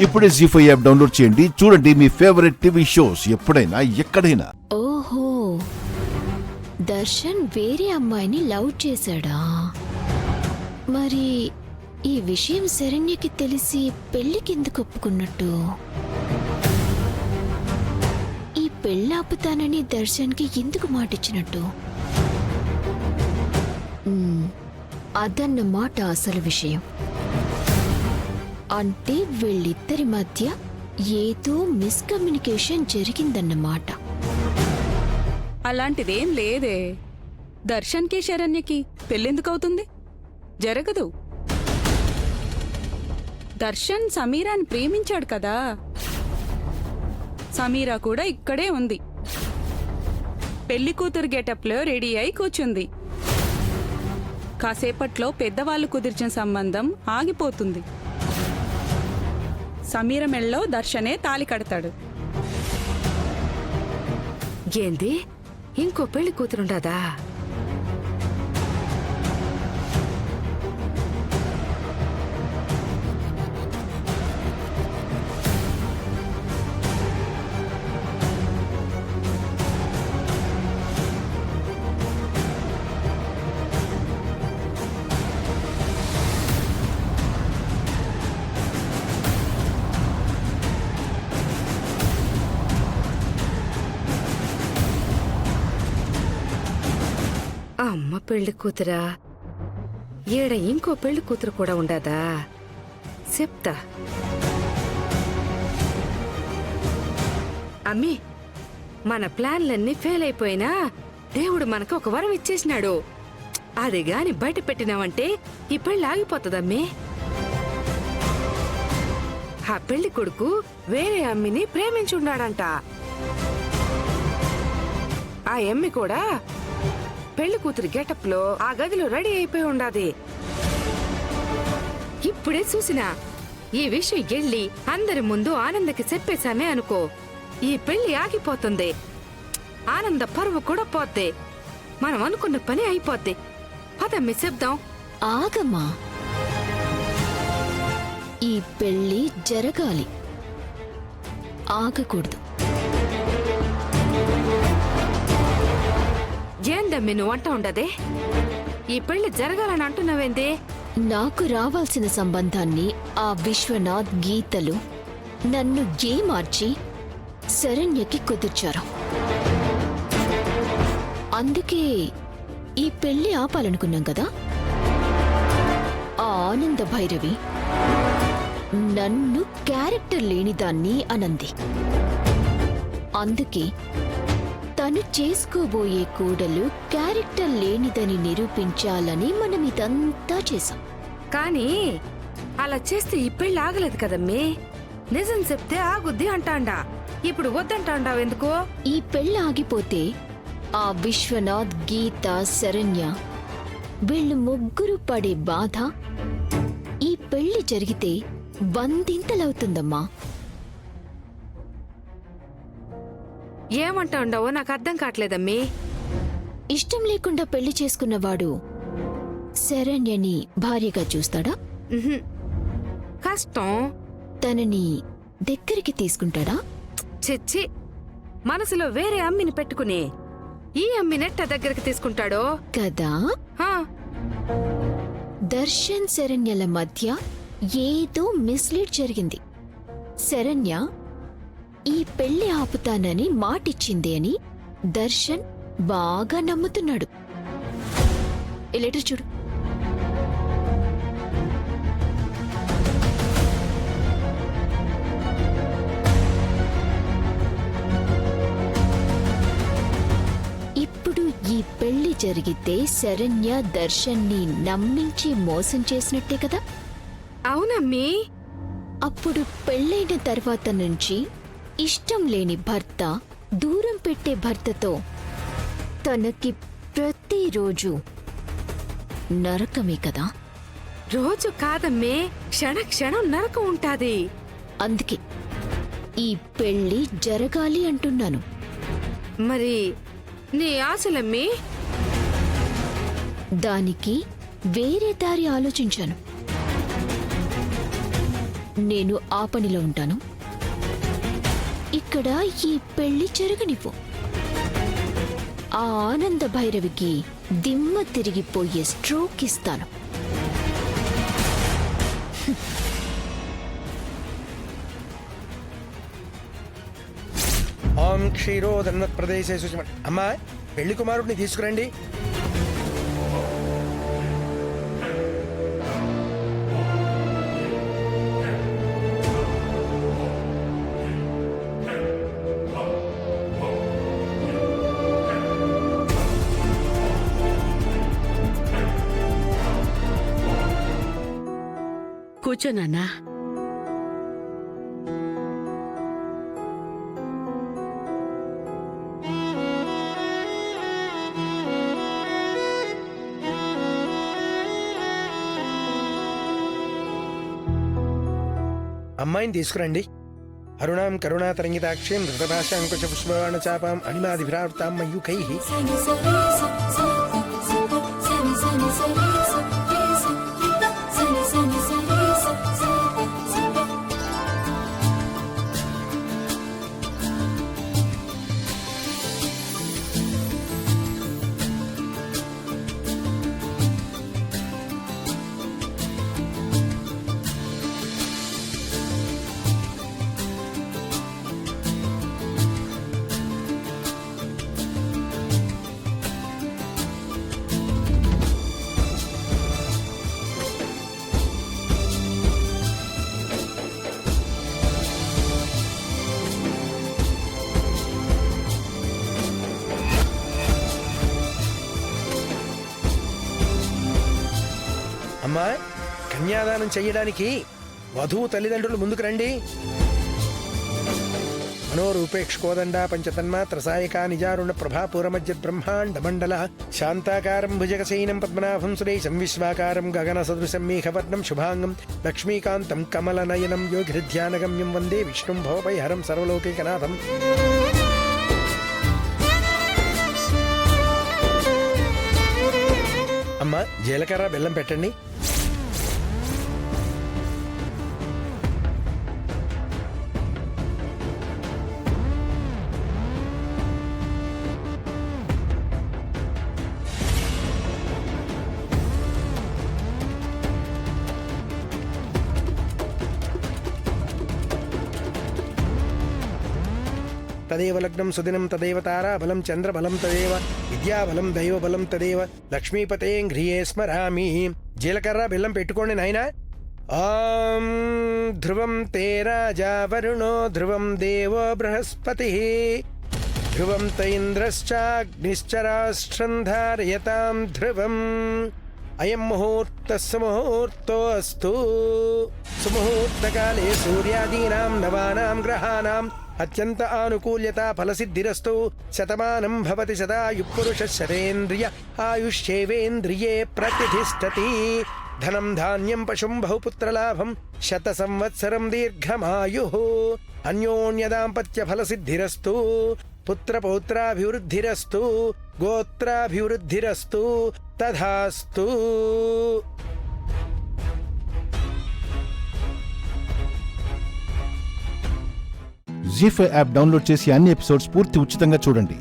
ఇప్పుడే జీ5 app download చేయండి. చూడండి మీ ఫేవరెట్ టీవీ షోస్ ఎప్పుడైనా ఎక్కడైనా. ఓహో, దర్శన్ వేరే అమ్మాయిని లవ్ చేశాడా? మరి ఈ విషయం శరణ్యకి తెలిసి పెళ్లికెందుకు ఒప్పుకున్నట్టు? ఈ పెళ్ళాపుతానని దర్శన్కి ఎందుకు మాటిచ్చినట్టు? అదన్నమాట అసలు విషయం. అంటే వీళ్ళిద్దరి మధ్య ఏదో మిస్కమ్యూనికేషన్ జరిగిందన్నమాట. అలాంటిదేం లేదే. దర్శన్కి శరణ్యకి పెళ్ళెందుకవుతుంది? జరగదు. దర్శన్ సమీరాని ప్రేమించాడు కదా. సమీరా కూడా ఇక్కడే ఉంది. పెళ్లి కూతురు గెటప్లో రెడీ అయి కూర్చుంది. కాసేపట్లో పెద్దవాళ్ళు కుదిర్చిన సంబంధం ఆగిపోతుంది. సమీర మెళ్ళలో దర్శనే తాళి కడతాడు. ఏంది, ఇంకో పెళ్లి కూతురుండదా? అమ్మ పెళ్లి కూతురా, ఏడ ఇంకో పెళ్లి కూతురు కూడా ఉండదా? చెప్తా. అమ్మి, మన ప్లాన్లన్నీ ఫెయిల్ అయిపోయినా దేవుడు మనకు ఒక వరం ఇచ్చేసినాడు. అది గాని బయట పెట్టినావంటే ఈ పెళ్లి ఆగిపోతుందమ్మి. ఆ పెళ్లి కొడుకు వేరే అమ్మిని ప్రేమించున్నాడంట. ఆ అమ్మి కూడా పెళ్లి కూతురు గెటప్ లో ఆ గదిలో రెడీ అయిపోయి ఉండాది. ఇప్పుడే చూసినా ఈ విషయం వెళ్ళి అందరి ముందు ఆనందకి చెప్పేశామే అనుకో, ఈ పెళ్లి ఆగిపోతుంది. ఆనంద పరువు కూడా పోద్ది. మనం అనుకున్న పని అయిపోద్ది. పదమ్మి చెప్దాం. ఆగమ్మా, ఈ పెళ్లి జరగాలి, ఆగకూడదు. ఏందమ్మి నువ్వు అంట ఉండదే? ఈ పెళ్లి జరగాలని అంటున్నావేంది? నాకు రావాల్సిన సంబంధాన్ని ఆ విశ్వనాథ్ గీతలు నన్ను మార్చి శరణ్యకి కుదిర్చారు. అందుకే ఈ పెళ్లి ఆపాలనుకున్నాం కదా. ఆ ఆనంద భైరవి నన్ను క్యారెక్టర్ లేనిదాన్ని అనంది. అందుకే తను చేసుకోబోయే కోడలు క్యారెక్టర్ లేనిదని నిరూపించాలని మనం ఇదంతా చేశాం. కానీ అలా చేస్తే ఈ పెళ్లి ఆగలేదు కదమ్మి. నిజం చెప్తే ఆగుద్ది అంటాండా. ఇప్పుడు వద్దంటాండావెందుకో? ఈ పెళ్లి ఆగిపోతే ఆ విశ్వనాథ్, గీత, శరణ్య వీళ్ళు ముగ్గురు పడే బాధ ఈ పెళ్లి జరిగితే 100 ఏమంటాండావో నాకు అర్థం కావట్లేదమ్మి. ఇష్టం లేకుండా పెళ్లి చేసుకున్నవాడు శరణ్యని భార్యగా చూస్తాడా? ఉహుం. కష్టం. తనని దగ్గరికి తీసుకుంటాడా? చిచ్చి, మనసులో వేరే అమ్మిని పెట్టుకుని ఈ అమ్మినెట్ట దగ్గరికి తీసుకుంటాడో కదా. హా. దర్శన్ శరణ్యల మధ్య ఏదో మిస్లీడ్ జరిగింది. శరణ్య ఈ పెళ్లి ఆపుతానని మాటిచ్చింది అని దర్శన్ బాగా నమ్ముతున్నాడు. ఈ లెటర్ చూడు. ఇప్పుడు ఈ పెళ్లి జరిగితే శరణ్య దర్శన్ని నమ్మించి మోసం చేసినట్టే కదా. అవునమ్మీ. అప్పుడు పెళ్ళైన తర్వాత నుంచి ఇష్టం లేని భర్త దూరం పెట్టే భర్తతో తనకి ప్రతిరోజు నరకమే కదా. రోజు కాదమ్మే, క్షణ క్షణం నరకం ఉంటాది. అందుకే ఈ పెళ్లి జరగాలి అంటున్నాను. మరి నీ ఆశలమ్మి? దానికి వేరే దారి ఆలోచించాను. నేను ఆ పనిలో ఉంటాను. ఇక్కడ ఈ పెళ్లి జరగనివ్వు. ఆ ఆనంద భైరవికి దిమ్మ తిరిగిపోయే స్ట్రోక్ ఇస్తాను. ఓం క్షీరోదన్వత్ ప్రదేశే సుచిమ. అమ్మా, పెళ్లి కుమారుడిని తీసుకురండి. కూర్చో నాన్నా. అమ్మాయిని తీసుకురండి. అరుణాం కరుణాతరంగితాక్షీం ధృతభాషాంకుశ పుష్పవాణ చాపాం అణిమాదిభ్రావృతాం మయూఖైః. అమ్మా, కన్యాదానం చెయ్యడానికి వధువు తల్లిదండ్రులు ముందుకు రండి. మనోరూపేక్షకోదండా పంచతన్మాత్ర సాయకా నిజారుణ ప్రభాపూరమజ్జ బ్రహ్మాండ మండల శాంతాకారం భుజగశయనం పద్మనాభం సురేశం విశ్వాకారం గగన సదృశం మేఘవర్ణం శుభాంగం లక్ష్మీకాంతం కమలనయనం యోగిహృధ్యానగమ్యం వందే విష్ణుం భవపైహరం సర్వలోకైకనాథం. అమ్మా, జీలకర్ర బెల్లం పెట్టండి. తదేవ లగ్నం సుదినం తదేవ తారాబలం చంద్రబలం తదేవ విద్యాబలం దైవబలం తదేవ లక్ష్మీపతే హ్రియే స్మరామి. జీలకర్ర బెల్లం పెట్టుకోండి నాయనా. ఓం ధ్రువం తే రాజా వరుణో ధ్రువం దేవో బృహస్పతి ధ్రువం త ఇంద్రశ్చాగ్నిశ్చ రాష్ట్రం ధారయతాం ధ్రువం. అయం ముహూర్త సుముహూర్తో అస్తు. సుముహూర్తకాలే సూర్యాదీనాం నవానాం గ్రహాణాం అత్యంత ఆనుకూల్యత ఫలసిద్ధిరస్తు. శతమానం భవతి సదాయు పురుష శతేంద్రియ ఆయుష్యేవేంద్రియే ప్రతిష్ఠతి. ధనం ధాన్యం పశుం బహుపుత్రలాభం శత సంవత్సరం దీర్ఘమాయు. అన్యోన్యదాంపత్య ఫలసిద్ధిరస్తు. పుత్రపౌత్రాభివృద్ధిరస్తు. గోత్రాభివృద్ధిరస్తు. తథాస్తు. జీ5 యాప్ డౌన్లోడ్ చేసి అన్ని ఎపిసోడ్స్ పూర్తి ఉచితంగా చూడండి.